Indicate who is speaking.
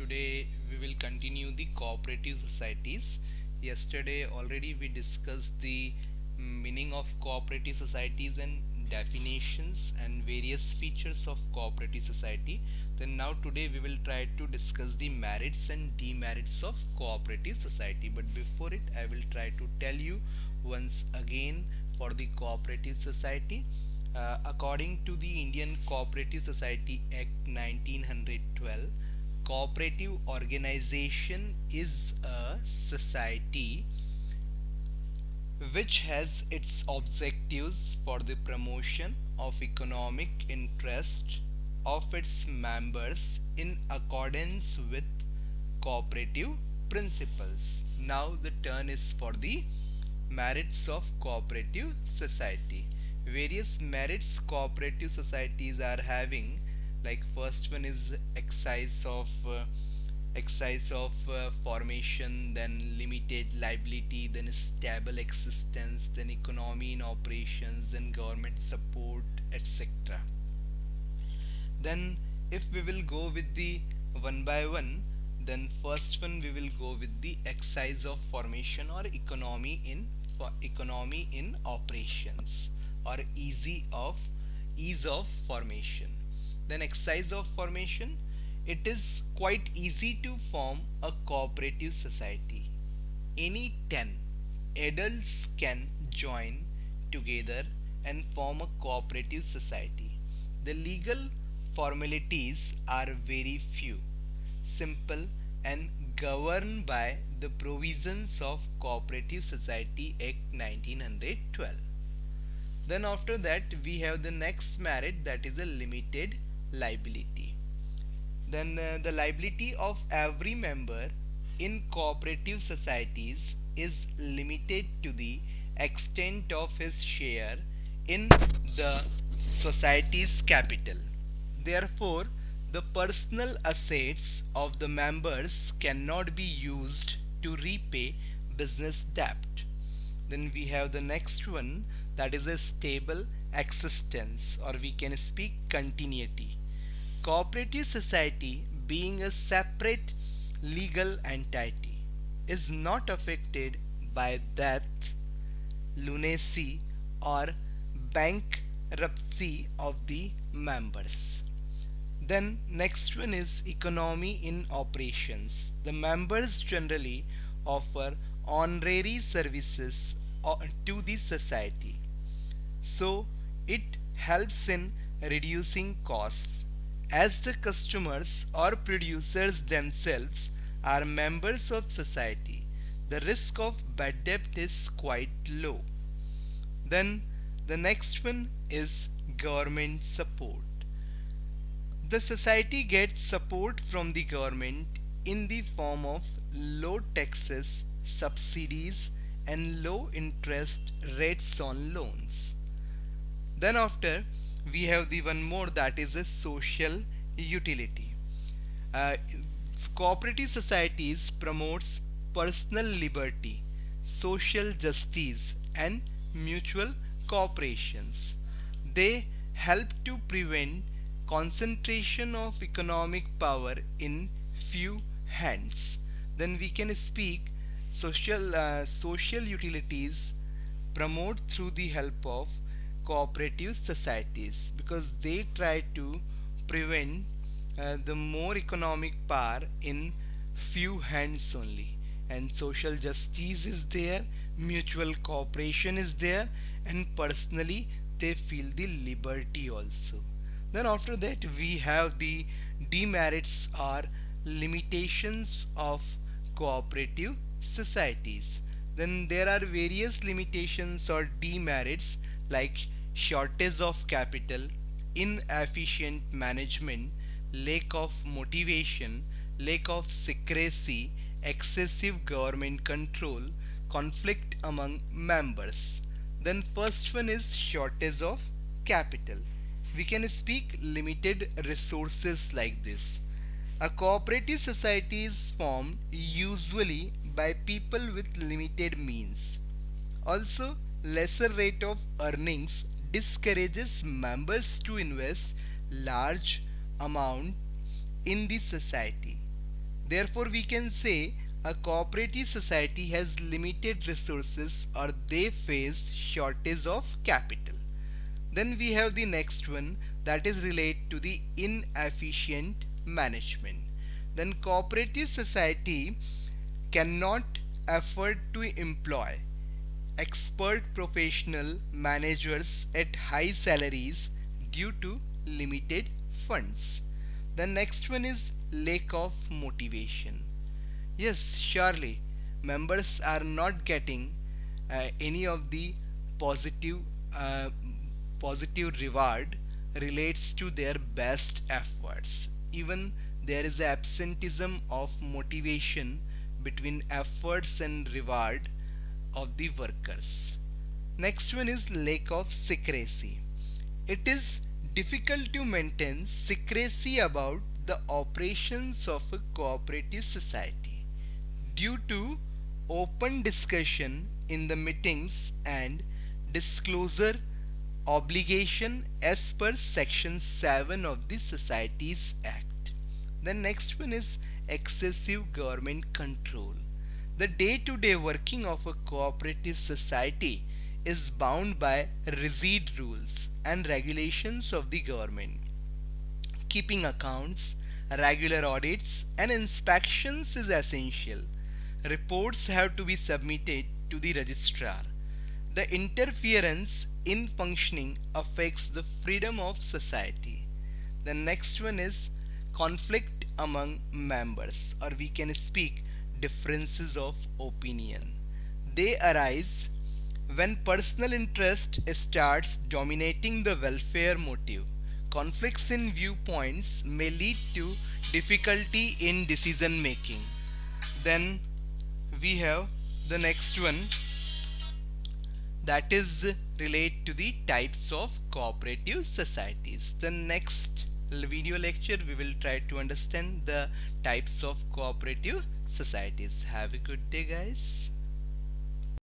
Speaker 1: Today we will continue the cooperative societies. Yesterday already we discussed the meaning of cooperative societies and definitions and various features of cooperative society. Then now today we will try to discuss the merits and demerits of cooperative society. But before it I will try to tell you once again for the cooperative society. According to the Indian Cooperative Society Act 1912, cooperative organization is a society which has its objectives for the promotion of economic interest of its members in accordance with cooperative principles. Now the turn is for the merits of cooperative society. Various merits cooperative societies are having, like first one is exercise of formation, then limited liability, then stable existence, then economy in operations, then government support, etc. Then if we will go with the one by one, then first one we will go with the exercise of formation or economy in operations or ease of formation. Then exercise of formation, it is quite easy to form a cooperative society. Any 10 adults can join together and form a cooperative society. The legal formalities are very few, simple, and governed by the provisions of Cooperative Society Act 1912. Then after that we have the next merit, that is a limited liability. Then the liability of every member in cooperative societies is limited to the extent of his share in the society's capital. Therefore, the personal assets of the members cannot be used to repay business debt. Then we have the next one, that is a stable existence, or we can speak continuity. Cooperative society, being a separate legal entity, is not affected by death, lunacy, or bankruptcy of the members. Then next one is economy in operations. The members generally offer honorary services to the society, so it helps in reducing costs. As the customers or producers themselves are members of society, the risk of bad debt is quite low. Then the next one is government support. The society gets support from the government in the form of low taxes, subsidies, and low interest rates on loans. Then after we have the one more, that is a social utility. Uh, Cooperative societies promotes personal liberty, social justice, and mutual cooperations. They help to prevent concentration of economic power in few hands. Then we can speak social utilities promote through the help of cooperative societies, because they try to prevent the more economic power in few hands only, and social justice is there, mutual cooperation is there, and personally they feel the liberty also. Then after that we have the demerits or limitations of cooperative societies. Then there are various limitations or demerits, like shortage of capital, inefficient management, lack of motivation, lack of secrecy, excessive government control, conflict among members. Then first one is shortage of capital. We can speak limited resources like this. A cooperative society is formed usually by people with limited means. Also, lesser rate of earnings discourages members to invest large amount in the society. Therefore, we can say a cooperative society has limited resources or they face shortage of capital. Then we have the next one, that is related to the inefficient management. Then cooperative society cannot afford to employ expert professional managers at high salaries due to limited funds. The next one is lack of motivation. Yes, surely members are not getting any of the positive uh, positive reward relates to their best efforts. Even there is absenteeism of motivation between efforts and reward of the workers. Next one is lack of secrecy. It is difficult to maintain secrecy about the operations of a cooperative society due to open discussion in the meetings and disclosure obligation as per section 7 of the Societies Act. The next one is excessive government control. The day-to-day working of a cooperative society is bound by rigid rules and regulations of the government. Keeping accounts, regular audits, and inspections is essential. Reports have to be submitted to the registrar. The interference in functioning affects the freedom of society. The next one is conflict among members, or we can speak differences of opinion. They arise when personal interest starts dominating the welfare motive. Conflicts in viewpoints may lead to difficulty in decision making. Then we have the next one, that is relate to the types of cooperative societies. The next video lecture we will try to understand the types of cooperative societies. Have a good day, guys.